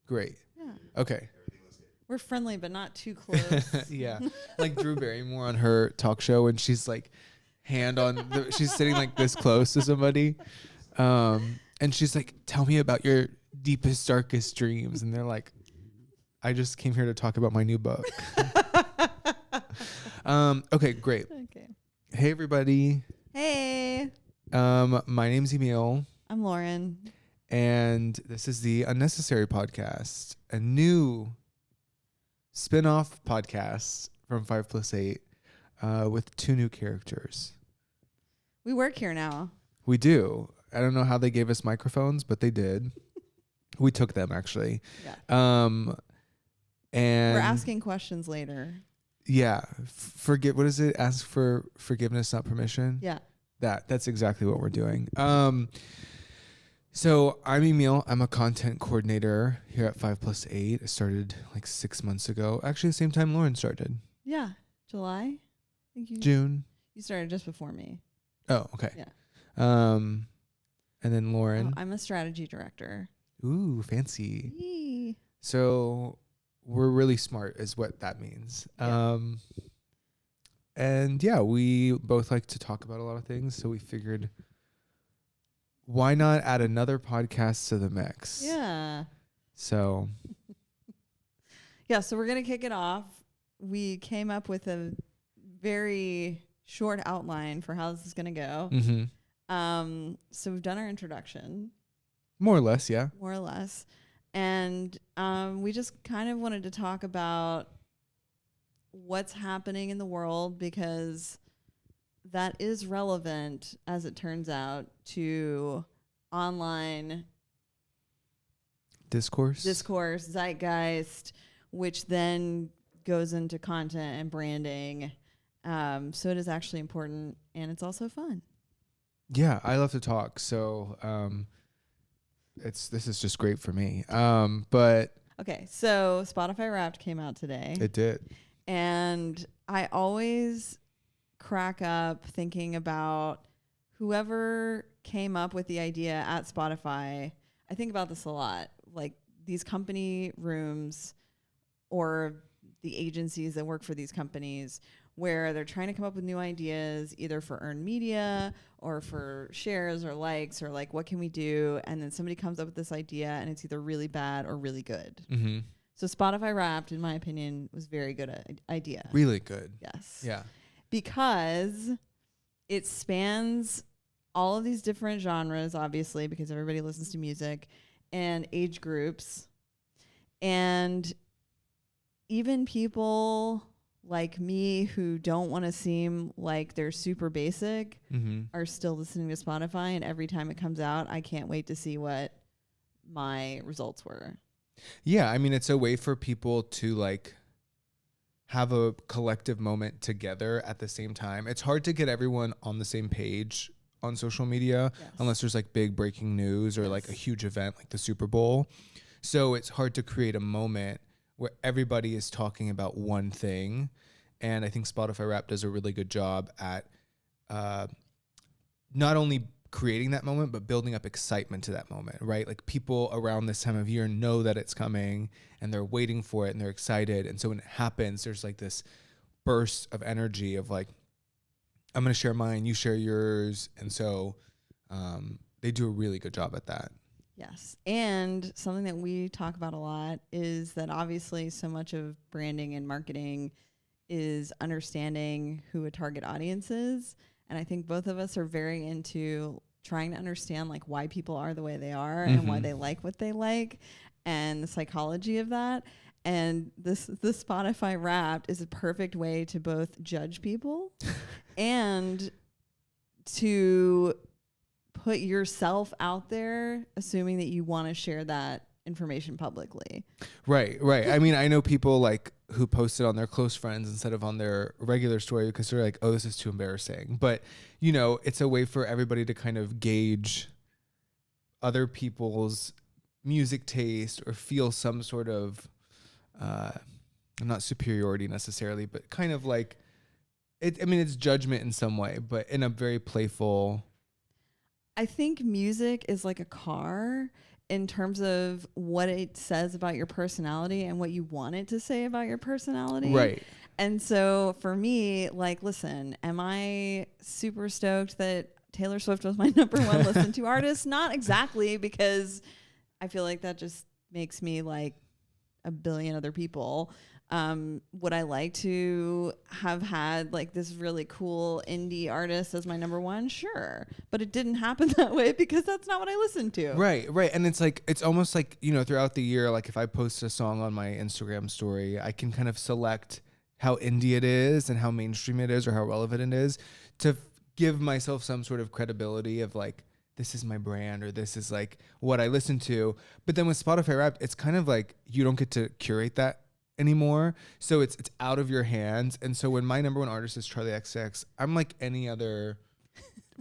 Great. Yeah. Okay. We're friendly, but not too close. Yeah. Like Drew Barrymore on her talk show, and she's like she's sitting like this close to somebody. And she's like, tell me about your deepest, darkest dreams. And they're like, I just came here to talk about my new book. Okay, great. Okay. Hey, everybody. Hey. My name's Emil. I'm Lauren. And this is the Unnecessary Podcast, a new spin-off podcast from 5+8 with 2 new characters. We work here now. We do. I don't know how they gave us microphones, but they did. We took them, actually. Yeah. And we're asking questions later. Yeah. What is it? Ask for forgiveness, not permission. Yeah. That's exactly what we're doing. So I'm Emil. I'm a content coordinator here at 5+8. I started like 6 months ago. Actually, the same time Lauren started. Yeah. July? I think June. You started just before me. Oh, okay. Yeah. And then Lauren. I'm a strategy director. Ooh, fancy. Yee. So we're really smart is what that means. Yeah. And yeah, we both like to talk about a lot of things. So we figured, why not add another podcast to the mix? Yeah. So. Yeah, so we're going to kick it off. We came up with a very short outline for how this is going to go. Mm-hmm. So we've done our introduction. More or less, yeah. More or less. And we just kind of wanted to talk about what's happening in the world, because that is relevant, as it turns out, to online discourse, zeitgeist, which then goes into content and branding. So it is actually important, and it's also fun. Yeah, I love to talk. So this is just great for me. But okay, so Spotify Wrapped came out today. It did. And I always crack up thinking about whoever came up with the idea at Spotify. I think about this a lot, like these company rooms or the agencies that work for these companies, where they're trying to come up with new ideas, either for earned media or for shares or likes, or like, what can we do? And then somebody comes up with this idea and it's either really bad or really good. Mm-hmm. So Spotify Wrapped, in my opinion, was very good idea. Really good. Yes. Yeah. Because it spans all of these different genres, obviously, because everybody listens to music, and age groups. And even people like me who don't want to seem like they're super basic are still listening to Spotify. And every time it comes out, I can't wait to see what my results were. Yeah, I mean, it's a way for people to like have a collective moment together at the same time. It's hard to get everyone on the same page on social media, yes, unless there's like big breaking news or yes, like a huge event like the Super Bowl. So it's hard to create a moment where everybody is talking about one thing. And I think Spotify Wrapped does a really good job at not only creating that moment, but building up excitement to that moment, right? Like people around this time of year know that it's coming and they're waiting for it and they're excited. And so when it happens, there's like this burst of energy of like, I'm going to share mine, you share yours. And so they do a really good job at that. Yes. And something that we talk about a lot is that obviously so much of branding and marketing is understanding who a target audience is. And I think both of us are very into trying to understand like why people are the way they are and why they like what they like and the psychology of that. And this Spotify Wrapped is a perfect way to both judge people and to put yourself out there, assuming that you want to share that information publicly. Right. I mean, I know people like who post it on their close friends instead of on their regular story because they're like, oh, this is too embarrassing. But, you know, it's a way for everybody to kind of gauge other people's music taste or feel some sort of, not superiority necessarily, but kind of like, it's judgment in some way, but in a very playful. I think music is like a car. in terms of what it says about your personality and what you want it to say about your personality. Right. And so for me, like, listen, am I super stoked that Taylor Swift was my number one listened to artist? Not exactly, because I feel like that just makes me like a billion other people. Would I like to have had like this really cool indie artist as my number one? Sure. But it didn't happen that way because that's not what I listened to. Right. And it's like, it's almost like, you know, throughout the year, like if I post a song on my Instagram story, I can kind of select how indie it is and how mainstream it is or how relevant it is to give myself some sort of credibility of like, this is my brand or this is like what I listen to. But then with Spotify Wrapped, it's kind of like you don't get to curate that anymore. So it's out of your hands. And so when my number one artist is Charlie XX, I'm like any other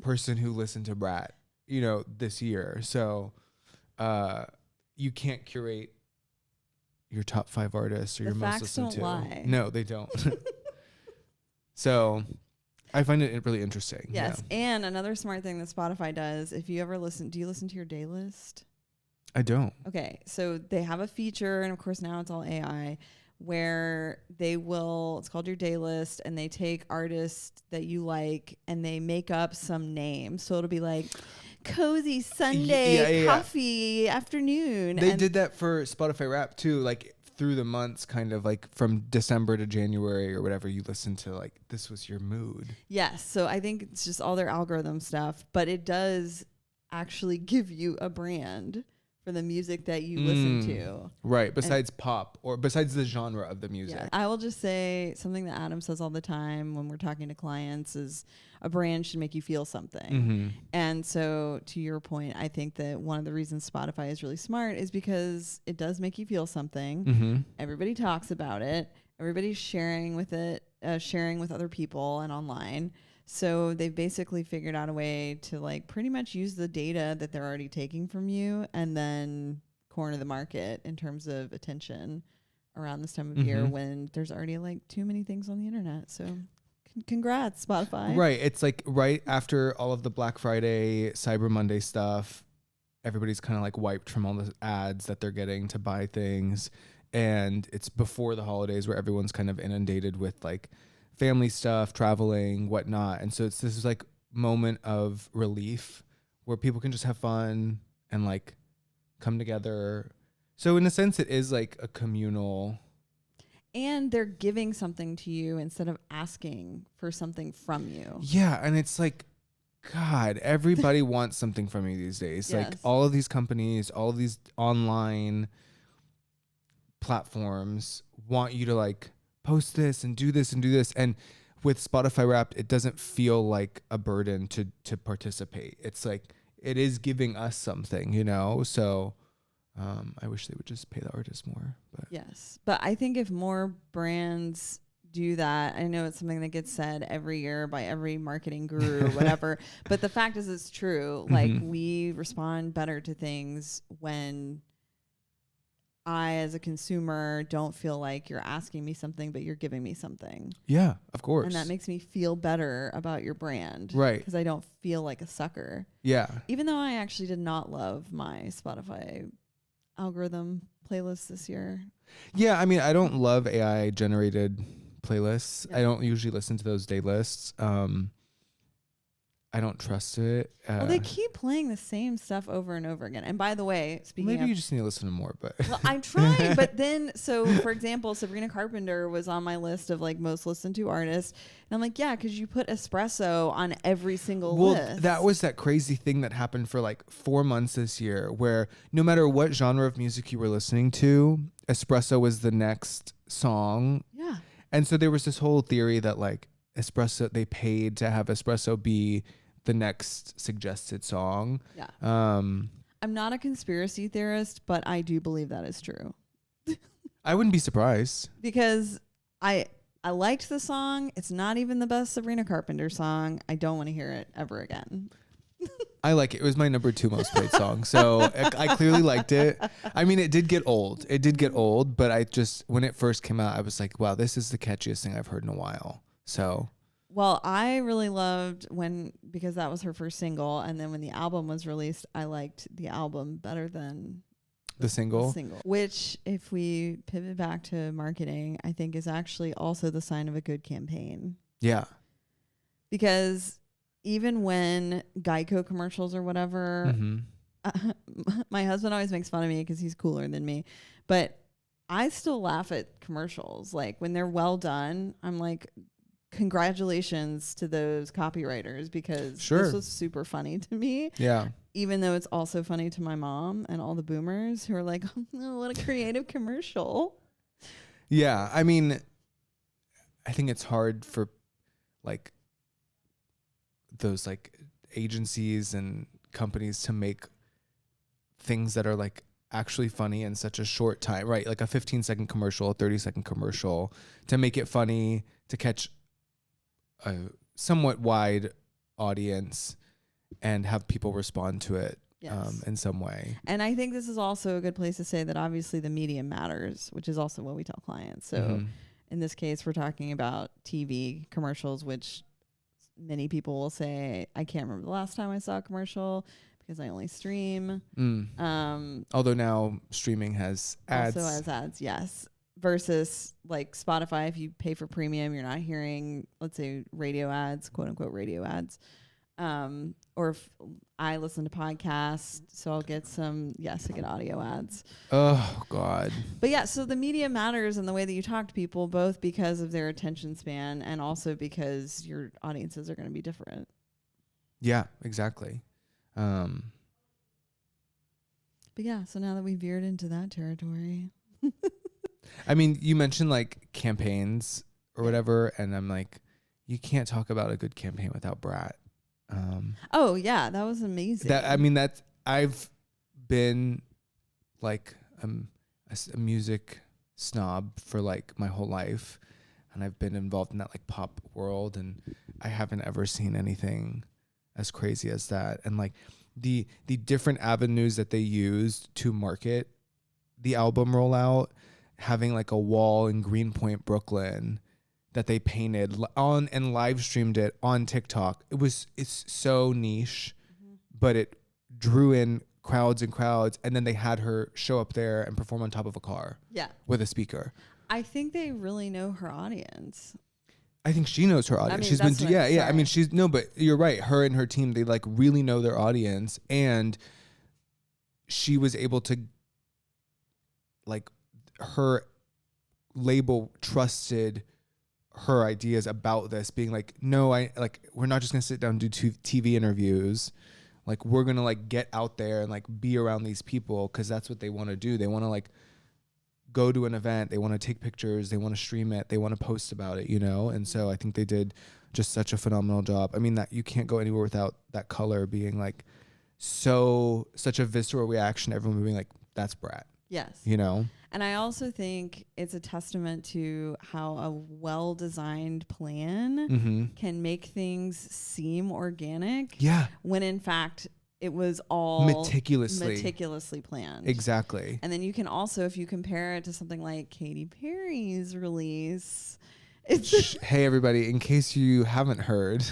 person who listened to Brat, you know, this year. So you can't curate your top 5 artists or The your most facts listened don't to. lie. No, they don't. So I find it really interesting. Yes. Yeah. And another smart thing that Spotify does, if you ever listen, do you listen to your day list? I don't. Okay. So they have a feature, and of course now it's all AI, where they will, it's called your day list, and they take artists that you like and they make up some name. So it'll be like cozy Sunday coffee afternoon. They did that for Spotify Wrapped too, like through the months, kind of like from December to January or whatever you listen to, like this was your mood. Yes. So I think it's just all their algorithm stuff, but it does actually give you a brand for the music that you listen to. Right. Besides pop or besides the genre of the music. Yeah. I will just say something that Adam says all the time when we're talking to clients is a brand should make you feel something. Mm-hmm. And so to your point, I think that one of the reasons Spotify is really smart is because it does make you feel something. Mm-hmm. Everybody talks about it. Everybody's sharing with it, sharing with other people and online. So they've basically figured out a way to like pretty much use the data that they're already taking from you and then corner the market in terms of attention around this time of year when there's already like too many things on the internet. So congrats, Spotify. Right. It's like right after all of the Black Friday, Cyber Monday stuff, everybody's kind of like wiped from all the ads that they're getting to buy things. And it's before the holidays where everyone's kind of inundated with like family stuff, traveling, whatnot. And so it's this like moment of relief where people can just have fun and like come together. So in a sense, it is like a communal. And they're giving something to you instead of asking for something from you. Yeah. And it's like, God, everybody wants something from you these days. Yes. Like all of these companies, all of these online platforms want you to like post this and do this and do this. And with Spotify Wrapped, it doesn't feel like a burden to participate. It's like, it is giving us something, you know? So I wish they would just pay the artists more. But Yes. But I think if more brands do that, I know it's something that gets said every year by every marketing guru or whatever, but the fact is it's true. Like we respond better to things when I, as a consumer, don't feel like you're asking me something, but you're giving me something. yeah, of course. And that makes me feel better about your brand. Right. Because I don't feel like a sucker. Yeah. Even though I actually did not love my Spotify algorithm playlist this year. Yeah, I mean, I don't love AI generated playlists. Yeah. I don't usually listen to those day lists. I don't trust it. Well, they keep playing the same stuff over and over again. And by the way, speaking maybe of, you just need to listen to more, but well, I'm trying. But then, so for example, Sabrina Carpenter was on my list of like most listened to artists. And I'm like, yeah, because you put espresso on every single list. That was that crazy thing that happened for like 4 months this year where no matter what genre of music you were listening to, espresso was the next song. Yeah. And so there was this whole theory that like espresso, they paid to have espresso be the next suggested song. Yeah. I'm not a conspiracy theorist, but I do believe that is true. I wouldn't be surprised. Because I liked the song. It's not even the best Sabrina Carpenter song. I don't want to hear it ever again. I like it. It was my number 2 most played song. So I clearly liked it. I mean, it did get old. But I just, when it first came out, I was like, wow, this is the catchiest thing I've heard in a while. So. Well, I really loved because that was her first single. And then when the album was released, I liked the album better than The single. Which, if we pivot back to marketing, I think is actually also the sign of a good campaign. Yeah. Because even when Geico commercials or whatever, my husband always makes fun of me because he's cooler than me. But I still laugh at commercials. Like when they're well done, I'm like, congratulations to those copywriters because this was super funny to me. Yeah. Even though it's also funny to my mom and all the boomers who are like, oh, what a creative commercial. Yeah. I mean, I think it's hard for like those like agencies and companies to make things that are like actually funny in such a short time, right? Like a 15-second commercial, a 30-second commercial, to make it funny, to catch a somewhat wide audience and have people respond to it in some way. And I think this is also a good place to say that obviously the medium matters, which is also what we tell clients. So in this case, we're talking about TV commercials, which many people will say, I can't remember the last time I saw a commercial because I only stream. Although now streaming has ads. Also has ads, yes. Versus like Spotify, if you pay for premium, you're not hearing, let's say, radio ads, quote unquote radio ads. Or if I listen to podcasts, so I'll get I get audio ads. Oh, God. But yeah, so the media matters in the way that you talk to people, both because of their attention span and also because your audiences are going to be different. Yeah, exactly. But yeah, so now that we veered into that territory. I mean, you mentioned like campaigns or whatever, and I'm like, you can't talk about a good campaign without Brat. Oh yeah, that was amazing. I've been like a music snob for like my whole life, and I've been involved in that like pop world, and I haven't ever seen anything as crazy as that. And like the different avenues that they used to market the album rollout, having like a wall in Greenpoint, Brooklyn that they painted on and live streamed it on TikTok. It's so niche, but it drew in crowds and crowds. And then they had her show up there and perform on top of a car with a speaker. I think they really know her audience. I think she knows her audience. She's been, I mean, but you're right. Her and her team, they like really know their audience, and she was able to, like, her label trusted her ideas about this, being like, no, we're not just gonna sit down and do TV interviews. Like, we're gonna like get out there and like be around these people, because that's what they want to do. They want to like go to an event, they want to take pictures, they want to stream it, they want to post about it, you know? And so I think they did just such a phenomenal job. I mean, that you can't go anywhere without that color being like such a visceral reaction, everyone being like, that's Brat. Yes. You know? And I also think it's a testament to how a well-designed plan can make things seem organic. Yeah. When in fact it was all meticulously planned. Exactly. And then you can also, if you compare it to something like Katy Perry's release, hey everybody, in case you haven't heard,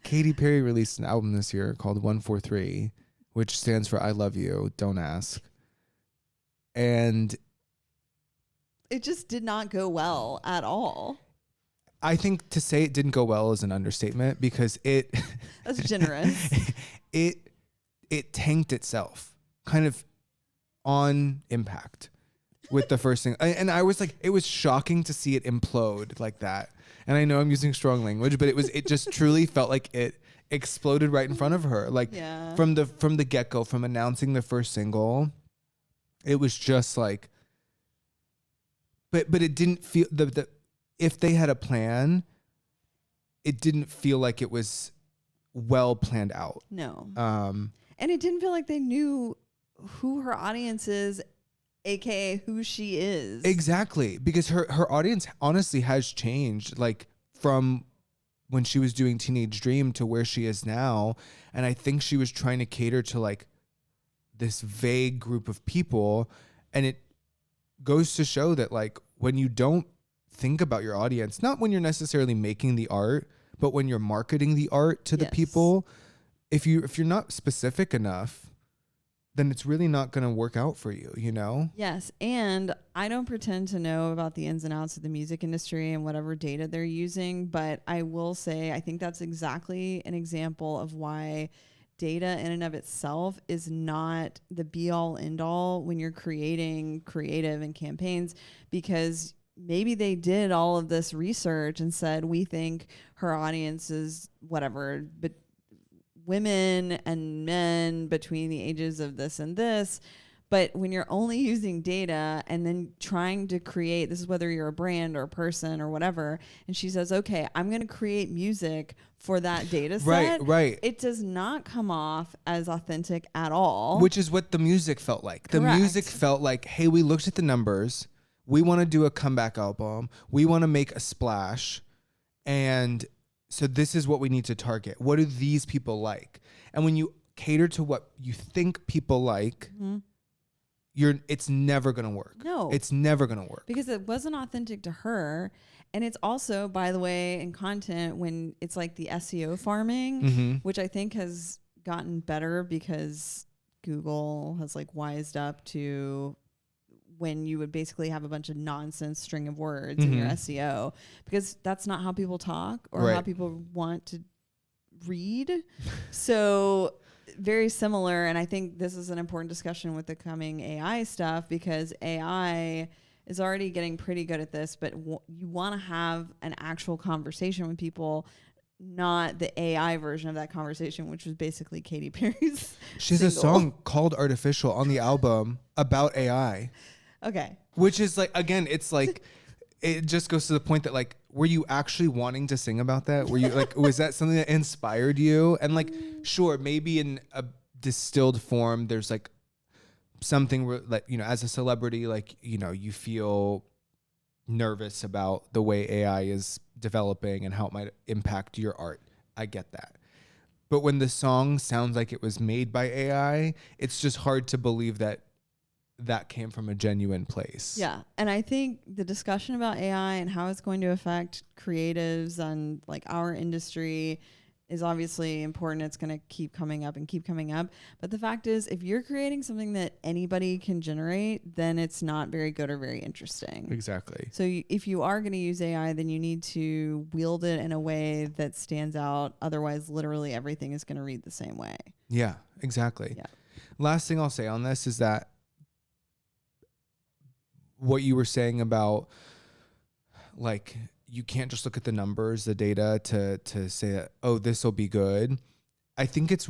Katy Perry released an album this year called 143, which stands for I Love You, Don't Ask. And it just did not go well at all. I think to say it didn't go well is an understatement, because that's generous. It tanked itself kind of on impact with the first thing. And I was like, it was shocking to see it implode like that. And I know I'm using strong language, but it just truly felt like it exploded right in front of her. Like from the get-go, from announcing the first single, it was just like, but it didn't feel if they had a plan, it didn't feel like it was well planned out. No. And it didn't feel like they knew who her audience is, aka who she is. Exactly. Because her audience honestly has changed, like from when she was doing Teenage Dream to where she is now. And I think she was trying to cater to like this vague group of people. And it goes to show that like when you don't think about your audience, not when you're necessarily making the art, but when you're marketing the art to the people. If you're not specific enough, then it's really not going to work out for you, you know? Yes. And I don't pretend to know about the ins and outs of the music industry and whatever data they're using, but I will say I think that's exactly an example of why data in and of itself is not the be all end all when you're creating creative and campaigns, because maybe they did all of this research and said, we think her audience is whatever, but women and men between the ages of this and this. But when you're only using data and then trying to create, this is whether you're a brand or a person or whatever, and she says, okay, I'm going to create music for that data set. Right. It does not come off as authentic at all. Which is what the music felt like. The music felt like, hey, we looked at the numbers. We want to do a comeback album. We want to make a splash. And so this is what we need to target. What do these people like? And when you cater to what you think people like, it's never going to work. No. It's never going to work. Because it wasn't authentic to her. And it's also, by the way, in content, when it's like the SEO farming, which I think has gotten better because Google has like wised up to when you would basically have a bunch of nonsense string of words in your SEO, because that's not how people talk or how people want to read. So very similar. And I think this is an important discussion with the coming AI stuff, because AI is already getting pretty good at this, but you want to have an actual conversation with people, not the AI version of that conversation, which was basically Katy Perry's She has a song called Artificial on the album about AI. Okay. Which is like, again, it's like, it just goes to the point that like, were you actually wanting to sing about that? Were you like, was that something that inspired you? And like, sure, maybe in a distilled form, there's like something like, you know, as a celebrity, like, you know, you feel nervous about the way AI is developing and how it might impact your art. I get that. But when the song sounds like it was made by AI, it's just hard to believe that that came from a genuine place. Yeah. And I think the discussion about AI and how it's going to affect creatives and like our industry is obviously important. It's going to keep coming up and keep coming up. But the fact is, if you're creating something that anybody can generate, then it's not very good or very interesting. Exactly. So if you are going to use AI, then you need to wield it in a way that stands out. Otherwise, literally everything is going to read the same way. Yeah, exactly. Yeah. Last thing I'll say on this is that what you were saying about like, you can't just look at the numbers, the data to say that, oh, this will be good. I think it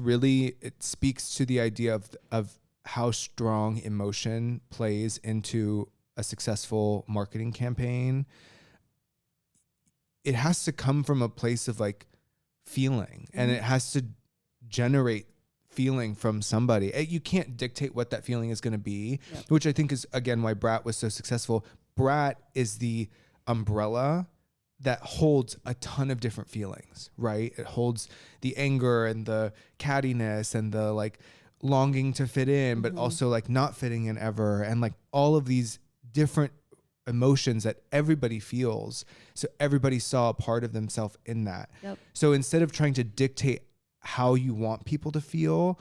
speaks to the idea of how strong emotion plays into a successful marketing campaign. It has to come from a place of like feeling, and it has to generate feeling from somebody. You can't dictate what that feeling is going to be, which I think is, again, why Brat was so successful. Brat is the umbrella that holds a ton of different feelings, right? It holds the anger and the cattiness and the like longing to fit in, but also like not fitting in ever. And like all of these different emotions that everybody feels. So everybody saw a part of themselves in that. Yep. So instead of trying to dictate how you want people to feel,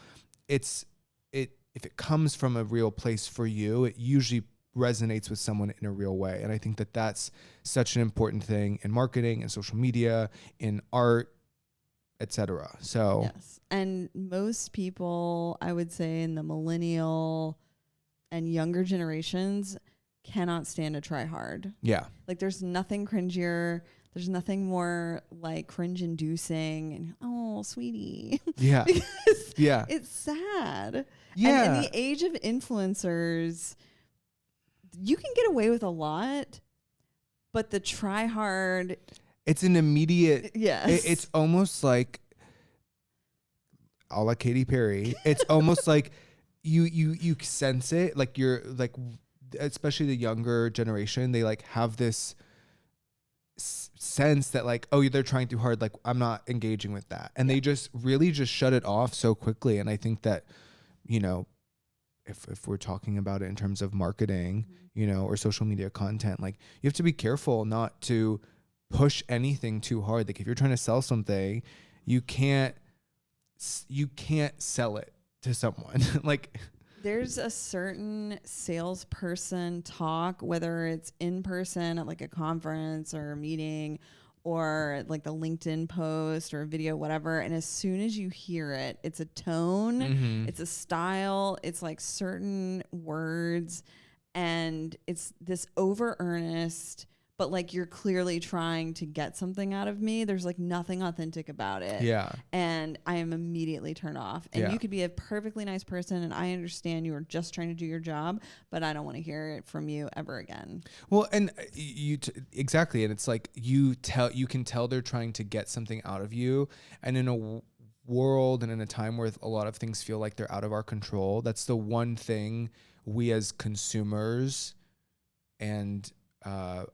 if it comes from a real place for you, it usually resonates with someone in a real way. And I think that that's such an important thing in marketing and social media, in art, etc. So yes. And most people, I would say, in the millennial and younger generations cannot stand to try hard. Yeah. Like there's nothing cringier. There's nothing more like cringe inducing and, oh, sweetie. Yeah. Because yeah. it's sad. Yeah. And in the age of influencers, you can get away with a lot, but the try hard. It's an immediate. Yes. It's almost like a la Katy Perry. It's almost like you sense it. Like you're like, especially the younger generation, they like have this sense that like, oh, they're trying too hard, like I'm not engaging with that, and they just really just shut it off so quickly. And I think that, you know, if we're talking about it in terms of marketing, you know, or social media content, like you have to be careful not to push anything too hard. Like if you're trying to sell something, you can't sell it to someone. Like there's a certain salesperson talk, whether it's in person at like a conference or a meeting or like the LinkedIn post or a video, whatever. And as soon as you hear it, it's a tone, it's a style, it's like certain words, and it's this over earnest, but like you're clearly trying to get something out of me. There's like nothing authentic about it. Yeah. And I am immediately turned off. And you could be a perfectly nice person, and I understand you are just trying to do your job, but I don't want to hear it from you ever again. Well, and exactly. And it's like you can tell they're trying to get something out of you. And in a world and in a time where a lot of things feel like they're out of our control, that's the one thing we as consumers and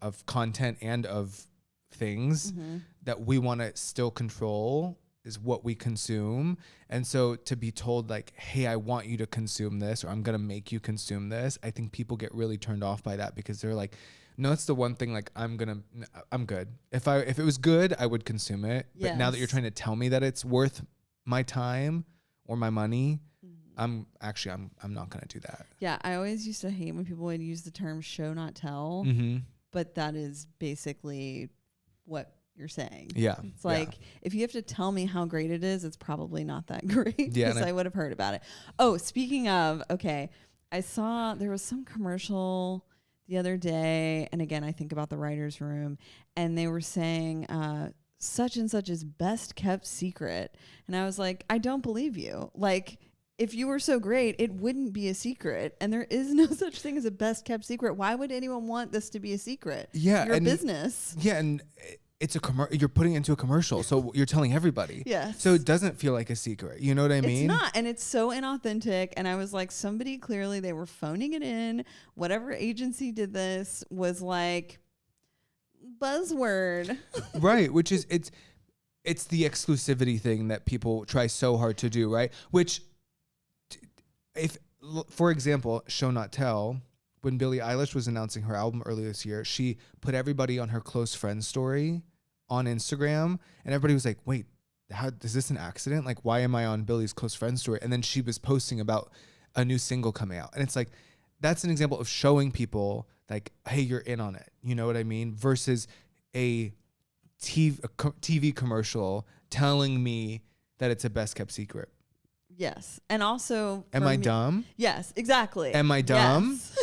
of content and of things that we want to still control is what we consume. And so to be told like, hey, I want you to consume this, or I'm going to make you consume this, I think people get really turned off by that, because they're like, no, it's the one thing, like I'm good. If it was good, I would consume it. But now that you're trying to tell me that it's worth my time or my money, I'm not going to do that. Yeah. I always used to hate when people would use the term show, not tell, but that is basically what you're saying. Yeah. It's like, if you have to tell me how great it is, it's probably not that great, because I would have heard about it. Oh, speaking of, okay, I saw there was some commercial the other day, and again, I think about the writer's room, and they were saying, such and such is best kept secret. And I was like, I don't believe you. Like, if you were so great, it wouldn't be a secret. And there is no such thing as a best kept secret. Why would anyone want this to be a secret? Yeah. You're a business. Yeah. And it's you're putting it into a commercial. So you're telling everybody. Yes. So it doesn't feel like a secret. You know what I mean? It's not. And it's so inauthentic. And I was like, somebody clearly, they were phoning it in. Whatever agency did this was like buzzword. Right. Which is, it's the exclusivity thing that people try so hard to do. Right. Which, if, for example, show not tell, when Billie Eilish was announcing her album earlier this year, she put everybody on her close friends story on Instagram, and everybody was like, wait, how is this an accident? Like, why am I on Billie's close friends story? And then she was posting about a new single coming out. And it's like, that's an example of showing people like, hey, you're in on it. You know what I mean? Versus a TV commercial telling me that it's a best kept secret. Yes. And also, am I dumb? Yes, exactly. Am I dumb? Yes.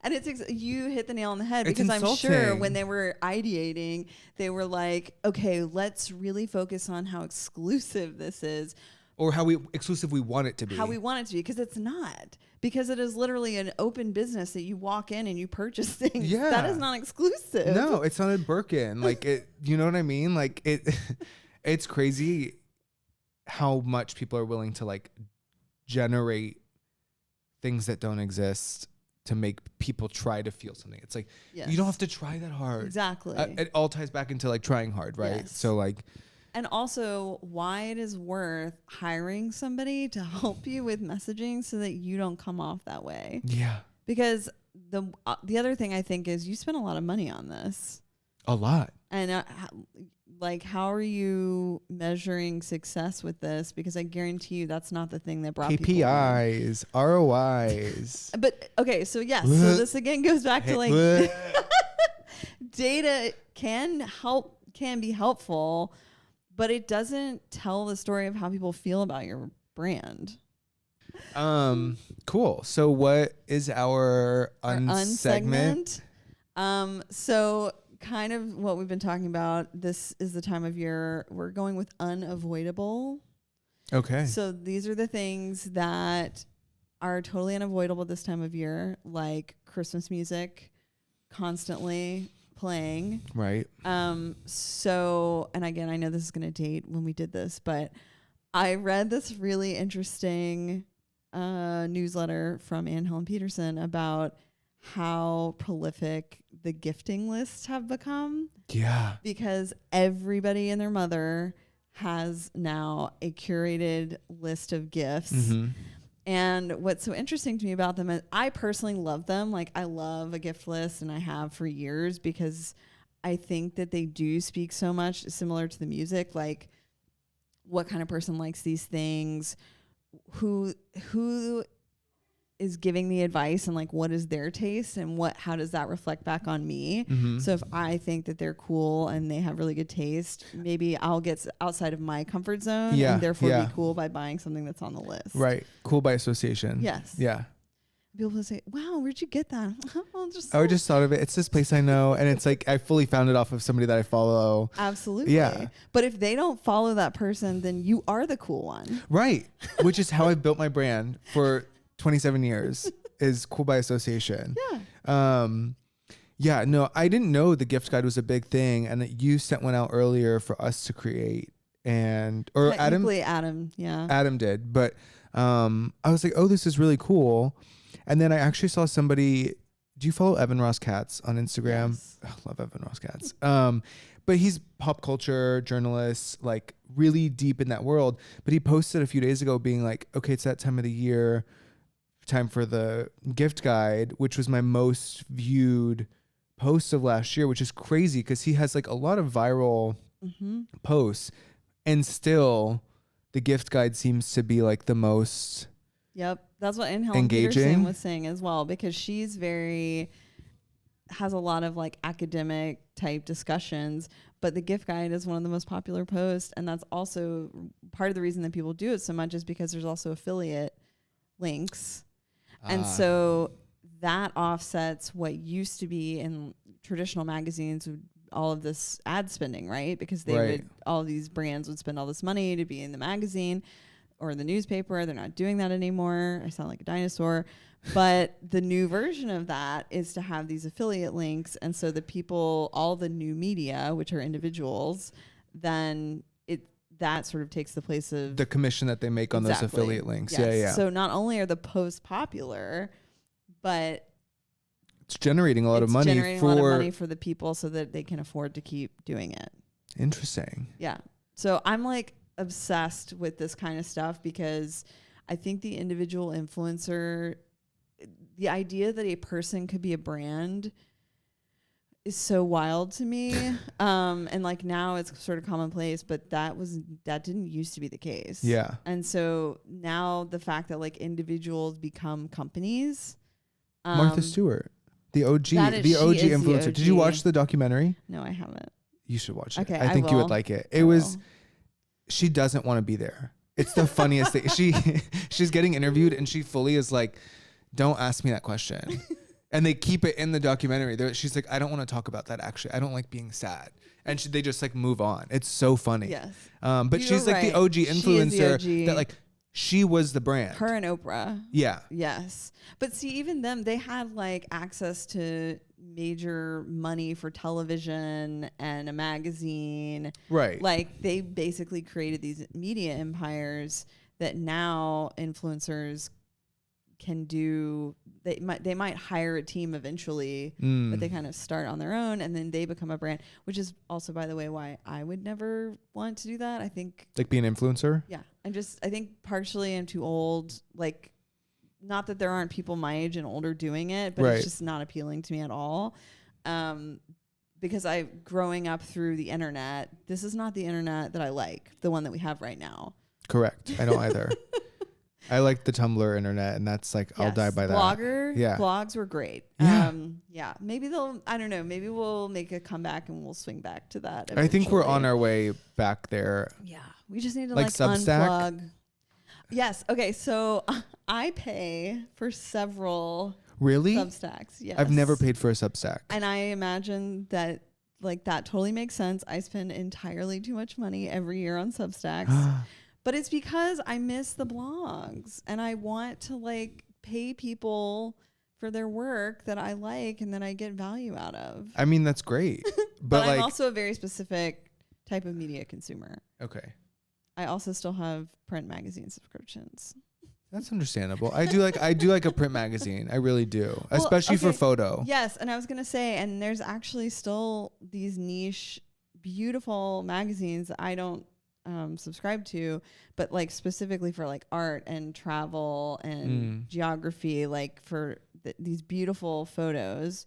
And you hit the nail on the head, it's because insulting. I'm sure when they were ideating, they were like, okay, let's really focus on how exclusive this is. Or how exclusive we want it to be. How we want it to be, because it's not. Because it is literally an open business that you walk in and you purchase things. Yeah. That is not exclusive. No, it's not a Birkin. Like it, you know what I mean? Like it's crazy how much people are willing to like generate things that don't exist to make people try to feel something. It's like, you don't have to try that hard. Exactly. It all ties back into like trying hard, right? Yes. So like, and also why it is worth hiring somebody to help you with messaging so that you don't come off that way. Yeah. Because the other thing I think is you spend a lot of money on this. A lot. And like, how are you measuring success with this? Because I guarantee you that's not the thing that brought KPIs, ROIs. But okay, so yes, so this again goes back to like data can be helpful, but it doesn't tell the story of how people feel about your brand. Cool. So what is our unsegment? So kind of what we've been talking about, this is the time of year we're going with unavoidable. Okay. So these are the things that are totally unavoidable this time of year, like Christmas music constantly playing. Right. So, and again, I know this is going to date when we did this, but I read this really interesting newsletter from Ann Helen Peterson about how prolific the gifting lists have become. Yeah. Because everybody and their mother has now a curated list of gifts. And what's so interesting to me about them is I personally love them. Like I love a gift list and I have for years because I think that they do speak so much similar to the music. Like what kind of person likes these things, who is giving the advice and like what is their taste and how does that reflect back on me. So if I think that they're cool and they have really good taste, maybe I'll get outside of my comfort zone and therefore be cool by buying something that's on the list. Right. Cool by association. Yes. Yeah. People will say, wow, where'd you get that? I just thought of it. It's this place I know. And it's like, I fully found it off of somebody that I follow. Absolutely. Yeah. But if they don't follow that person, then you are the cool one. Right. Which is how I built my brand for 27 years is cool by association. Yeah. Yeah, no, I didn't know the gift guide was a big thing. And that you sent one out earlier for us to create or Adam did. But, I was like, oh, this is really cool. And then I actually saw somebody. Do you follow Evan Ross Katz on Instagram? Yes. Oh, love Evan Ross Katz. But he's pop culture journalist, like really deep in that world. But he posted a few days ago being like, okay, it's that time of the year, time for the gift guide, which was my most viewed post of last year, which is crazy because he has like a lot of viral posts. And still the gift guide seems to be like the most... Yep. That's what Helen engaging Peterson was saying as well, because she's has a lot of like academic type discussions, but the gift guide is one of the most popular posts. And that's also part of the reason that people do it so much is because there's also affiliate links. And so that offsets what used to be in traditional magazines, all of this ad spending, right? Because all these brands would spend all this money to be in the magazine or the newspaper. They're not doing that anymore. I sound like a dinosaur. But the new version of that is to have these affiliate links. And so the people, all the new media, which are individuals, then that sort of takes the place of the commission that they make on those affiliate links. Yes. Yeah. So not only are the posts popular, but it's generating a lot of money for the people so that they can afford to keep doing it. Interesting. Yeah. So I'm like obsessed with this kind of stuff because I think the individual influencer, the idea that a person could be a brand is so wild to me. And like now it's sort of commonplace, but that didn't used to be the case. Yeah. And so now the fact that like individuals become companies. Martha Stewart, the OG influencer. Did you watch the documentary? No, I haven't. You should watch it. Okay, I think you would like it. She doesn't want to be there. It's the funniest thing. She's getting interviewed and she fully is like, don't ask me that question. And they keep it in the documentary. She's like, I don't want to talk about that actually. I don't like being sad. And they just like move on. It's so funny. Yes. But she's like the OG influencer that like, she was the brand. Her and Oprah. Yeah. Yes. But see, even them, they had like access to major money for television and a magazine. Right. Like they basically created these media empires that now influencers can do. They might hire a team eventually, but they kind of start on their own and then they become a brand, which is also, by the way, why I would never want to do that. I think like be an influencer. Yeah. I think partially I'm too old. Like, not that there aren't people my age and older doing it, but it's just not appealing to me at all. Because growing up through the internet, this is not the internet that I like, the one that we have right now. Correct. I don't either. I like the Tumblr internet, and that's like, yes, I'll die by that. Blogs were great. Yeah. Maybe I don't know, maybe we'll make a comeback and we'll swing back to that eventually. I think we're on our way back there. Yeah. We just need to like Substack? Unplug. Yes. Okay. So I pay for several Substacks. Yes. I've never paid for a Substack. And I imagine that like that totally makes sense. I spend entirely too much money every year on Substacks. But it's because I miss the blogs and I want to like pay people for their work that I like and that I get value out of. I mean, that's great. But I'm also a very specific type of media consumer. Okay. I also still have print magazine subscriptions. That's understandable. I do like a print magazine. I really do. Well, especially for photo. Yes. And I was going to say, and there's actually still these niche, beautiful magazines that I don't subscribe to, but like specifically for like art and travel and geography, like for these beautiful photos.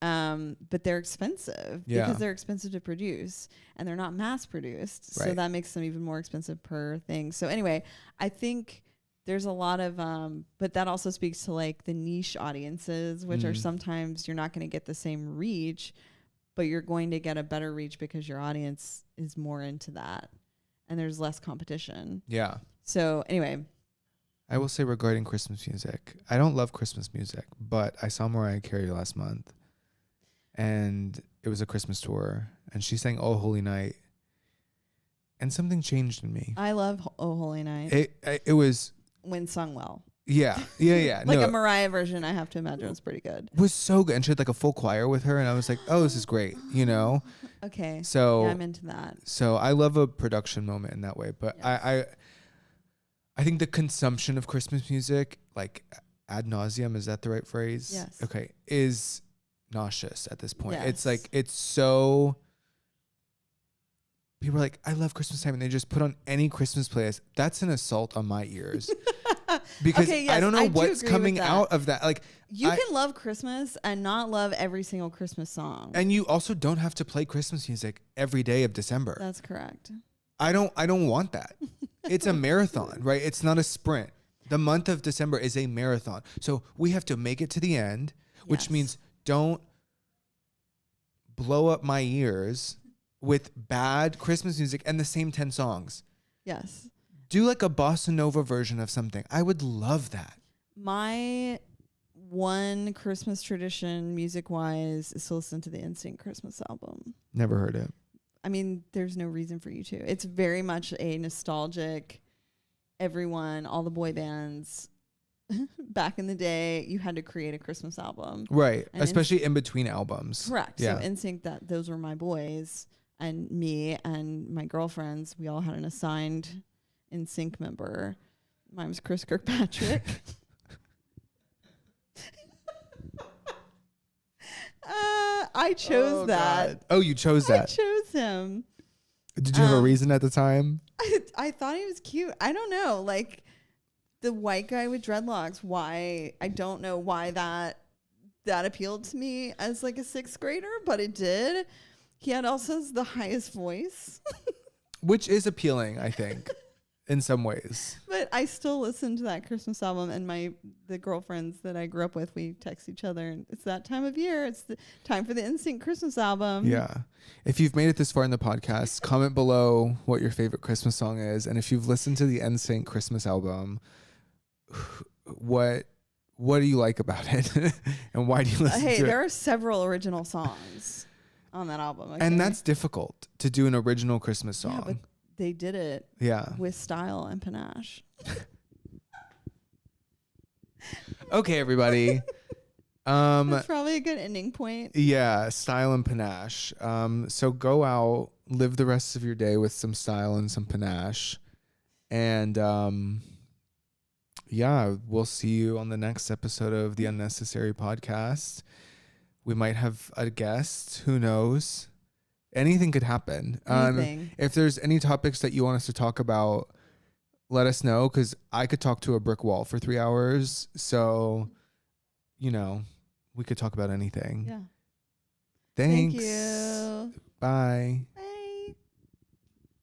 But they're expensive because they're expensive to produce and they're not mass produced. Right. So that makes them even more expensive per thing. So anyway, I think there's a lot of, but that also speaks to like the niche audiences, which are sometimes you're not going to get the same reach, but you're going to get a better reach because your audience is more into that and there's less competition. Yeah. So anyway, I will say regarding Christmas music, I don't love Christmas music, but I saw Mariah Carey last month and it was a Christmas tour and she sang Oh Holy Night and something changed in me. I love Oh Holy Night. It was when sung well. Yeah. Like a Mariah version, I have to imagine was pretty good. It was so good. And she had like a full choir with her and I was like, oh, this is great, you know? Okay. So yeah, I'm into that. So I love a production moment in that way. But yes. I think the consumption of Christmas music, like ad nauseum, is that the right phrase? Yes. Okay. Is nauseous at this point. Yes. It's like, it's so... People are like, I love Christmas time, and they just put on any Christmas playlist. That's an assault on my ears. Because I don't know what's coming out of that. Like, you can love Christmas and not love every single Christmas song. And you also don't have to play Christmas music every day of December. That's correct. I don't want that. It's a marathon, right? It's not a sprint. The month of December is a marathon. So we have to make it to the end, which means don't blow up my ears with bad Christmas music and the same 10 songs. Yes. Do like a bossa nova version of something. I would love that. My one Christmas tradition music-wise is to listen to the NSYNC Christmas album. Never heard it. I mean, there's no reason for you to. It's very much a nostalgic, everyone, all the boy bands, back in the day, you had to create a Christmas album. Right. And especially in between albums. Correct. Yeah. So NSYNC, those were my boys, and me and my girlfriends, we all had an assigned NSYNC member. Mine was Chris Kirkpatrick. I chose that. God. Oh, you chose that. I chose him. Did you have a reason at the time? I thought he was cute. I don't know. Like the white guy with dreadlocks. Why? I don't know why that appealed to me as like a sixth grader, but it did. He had also the highest voice. Which is appealing, I think. In some ways. But I still listen to that Christmas album, and the girlfriends that I grew up with, we text each other, and it's that time of year. It's the time for the NSYNC Christmas album. Yeah. If you've made it this far in the podcast, comment below what your favorite Christmas song is. And if you've listened to the NSYNC Christmas album, what do you like about it? And why do you listen to it? Hey, there are several original songs on that album. Okay? And that's difficult to do an original Christmas song. Yeah, but they did it with style and panache. Okay, everybody. That's probably a good ending point. Yeah, style and panache. So go out, live the rest of your day with some style and some panache. And we'll see you on the next episode of the Unnecessary Podcast. We might have a guest. Who knows? Anything could happen. If there's any topics that you want us to talk about, let us know, because I could talk to a brick wall for 3 hours. So, we could talk about anything. Yeah. Thanks. Thank you. Bye. Bye.